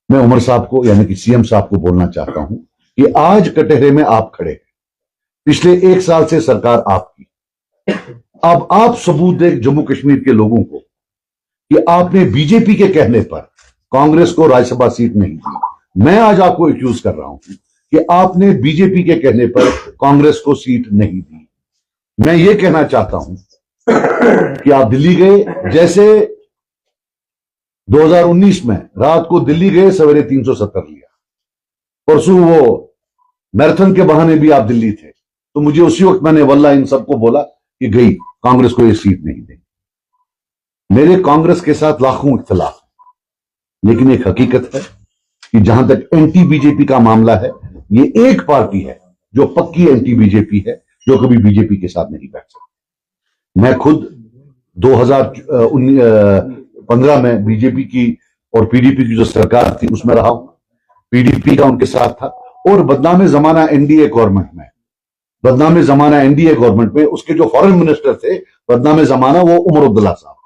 मैं उमर साहब को यानी कि सीएम साहब को बोलना चाहता हूं कि आज कटहरे में आप खड़े हैं, पिछले 1 साल से सरकार आपकी। अब आप सबूत दें जम्मू कश्मीर के लोगों को कि आपने बीजेपी के कहने पर कांग्रेस को राज्यसभा सीट नहीं दी। मैं आज आपको एक्यूज कर रहा हूं कि आपने बीजेपी के कहने पर कांग्रेस को सीट नहीं दी। मैं ये कहना चाहता हूं कि आप दिल्ली गए, जैसे 2019 में रात को दिल्ली गए, सवेरे 370 लिया। परसों वो मैराथन के बहाने भी आप दिल्ली थे, तो मुझे उसी वक्त मैंने वल्लाह इन सबको बोला कि गई कांग्रेस को ये सीट नहीं देंगे। मेरे कांग्रेस के साथ लाखों इख्तिलाफ, लेकिन एक हकीकत है कि जहां तक एंटी बीजेपी का मामला है, ये एक पार्टी है जो पक्की एंटी बीजेपी है, जो कभी बीजेपी के साथ नहीं बैठ सकती। मैं खुद 2015 में बीजेपी की और पीडीपी की जो सरकार थी उसमें रहा हूं, पीडीपी का उनके साथ था। और बदनामे जमाना एनडीए गवर्नमेंट में, बदनामे जमाना एनडीए गवर्नमेंट में उसके जो फॉरेन मिनिस्टर थे, बदनामे जमाना वो उमर अब्दुल्ला साहब।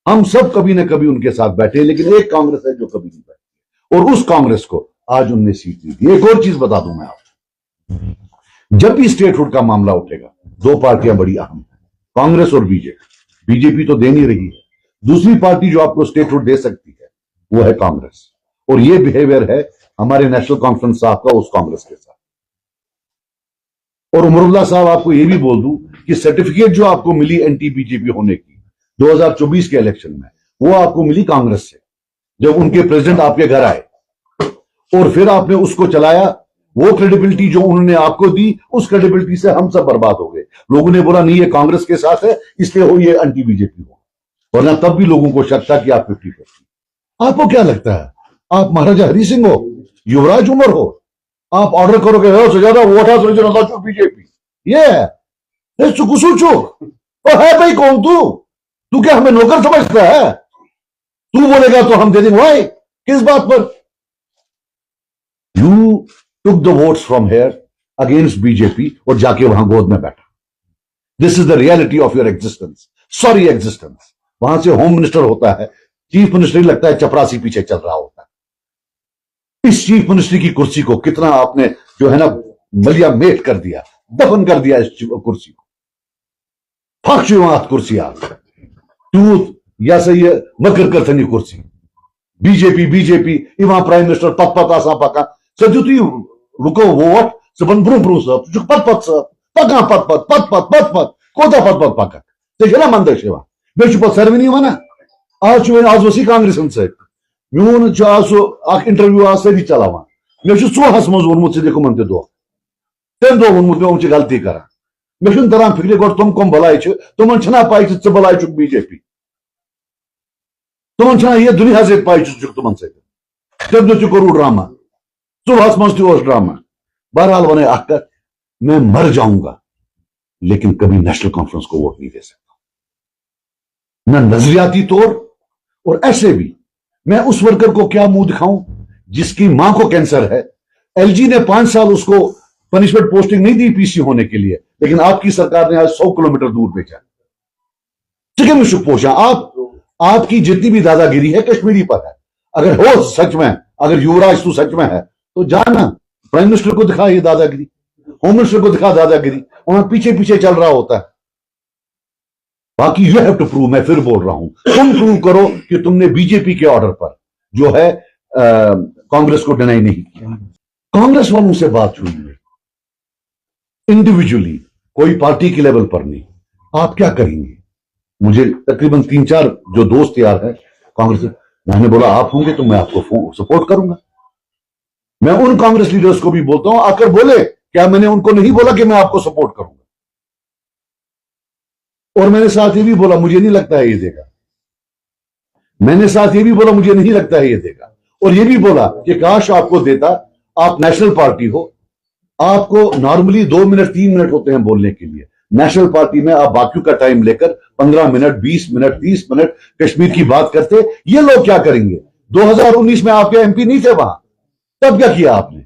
हम सब कभी ना कभी उनके साथ बैठे, लेकिन एक कांग्रेस है जो कभी नहीं बैठी, और उस कांग्रेस को आज उनने सीट दी थी। एक और चीज बता दूं मैं आपको, जब भी स्टेटहुड का मामला उठेगा, 2 पार्टियां बड़ी अहम है, कांग्रेस और बीजेपी। बीजेपी तो दे नहीं रही है, दूसरी पार्टी जो आपको स्टेटहुड दे सकती है वो है कांग्रेस। और ये बिहेवियर है हमारे नेशनल कॉन्फ्रेंस साहब का उस कांग्रेस के साथ। और उमरुल्लाह साहब, आपको ये भी बोल दूं कि सर्टिफिकेट जो आपको मिली एंटी बीजेपी होने की 2024 के इलेक्शन में, वो आपको मिली कांग्रेस से, जब उनके प्रेसिडेंट आपके घर आए और फिर आपने उसको चलाया। वो क्रेडिबिलिटी जो उन्होंने आपको दी, उस क्रेडिबिलिटी से हम सब बर्बाद हो गए। लोगों ने बोला नहीं ये कांग्रेस के साथ है, इसलिए हो ये एंटी बीजेपी हो, वरना तब भी लोगों को शक था कि आप 50-50। आपको क्या लगता है आप महाराजा हरि सिंह हो, युवराज उमर हो? आप ऑर्डर करोगे से ज्यादा वोट हाउस बीजेपी, ये है चुक है भाई। कौन तू क्या हमें नौकर समझता है? तू बोलेगा तो हम दे देंगे। भाई किस बात पर? You took the votes from here against BJP और जाके वहां गोद में बैठा। This is the reality of your existence, sorry existence. वहां से होम मिनिस्टर होता है, चीफ मिनिस्टर लगता है चपरासी पीछे चल रहा होता है। इस चीफ मिनिस्टर की कुर्सी को कितना आपने जो है ना मलिया मेट कर दिया, दफन कर दिया इस कुर्सी को। फाक कुर्सी आप तू या सही मकर करथनी कुर्सी बीजेपी बीजेपी इवहां प्राइम मिनिस्टर पत पत आसा पका सजू तु रुको वोट सबन ब्रू ब्रू सब तुझ पत पत सब पका पत पत पत पत पत पत कोता पत पत पका तेजला मंद शेवा बेचु पत सर्वनी वना आज वसी कांग्रेस से मून आज इंटरव्यू आज सही चलावा मे चोहस मज वोनमुत दिखुमन ते दो तेम दो वोनमुत मे गलती करा मे तरह फिक्र गो तुम कम भलाई तुम पाई चे भलाई चुक बीजेपी, तुम ये दुनिया से पाई चुक तुम तम दो करू ड्रामा सुबह मज ड्रामा। बहरहाल वन अख मैं मर जाऊंगा लेकिन कभी नेशनल कॉन्फ्रेंस को वोट नहीं दे सकता, न नजरियाती तौर और ऐसे भी। मैं उस वर्कर को क्या मुंह दिखाऊं जिसकी मां को कैंसर है? एलजी ने 5 साल उसको पनिशमेंट पोस्टिंग नहीं दी पीसी होने के लिए, लेकिन आपकी सरकार ने आज 100 किलोमीटर दूर भेजा। चिकन में शुक पोषा आपकी जितनी भी दादागिरी है कश्मीरी पर है। अगर हो सच में, अगर युवराज तू सच में है तो जाना प्राइम मिनिस्टर को दिखा ये दादागिरी, होम मिनिस्टर को दिखा दादागिरी, वहां पीछे पीछे चल रहा होता है। बाकी यू हैव टू प्रूव, मैं फिर बोल रहा हूं, तुम प्रूव करो कि तुमने बीजेपी के ऑर्डर पर जो है कांग्रेस को डिनाई नहीं किया। कांग्रेस वालों से बात हुई है इंडिविजुअली, कोई पार्टी के लेवल पर नहीं। आप क्या करेंगे? मुझे तकरीबन 3-4 जो दोस्त यार है कांग्रेस, मैंने बोला आप होंगे तो मैं आपको सपोर्ट करूंगा। मैं उन कांग्रेस लीडर्स को भी बोलता हूं, आकर बोले क्या मैंने उनको नहीं बोला कि मैं आपको सपोर्ट करूंगा? और मैंने साथ ये भी बोला मुझे नहीं लगता है ये देगा, मैंने साथ ये भी बोला मुझे नहीं लगता है ये देगा, और ये भी बोला कि काश आपको देता, आप नेशनल पार्टी हो, आपको नॉर्मली 2 मिनट 3 मिनट होते हैं बोलने के लिए। नेशनल पार्टी में आप बाकियों का टाइम लेकर 15 मिनट 20 मिनट 30 मिनट कश्मीर की बात करते। ये लोग क्या करेंगे? 2019 में आपके एमपी नहीं थे वहां, तब क्या किया आपने?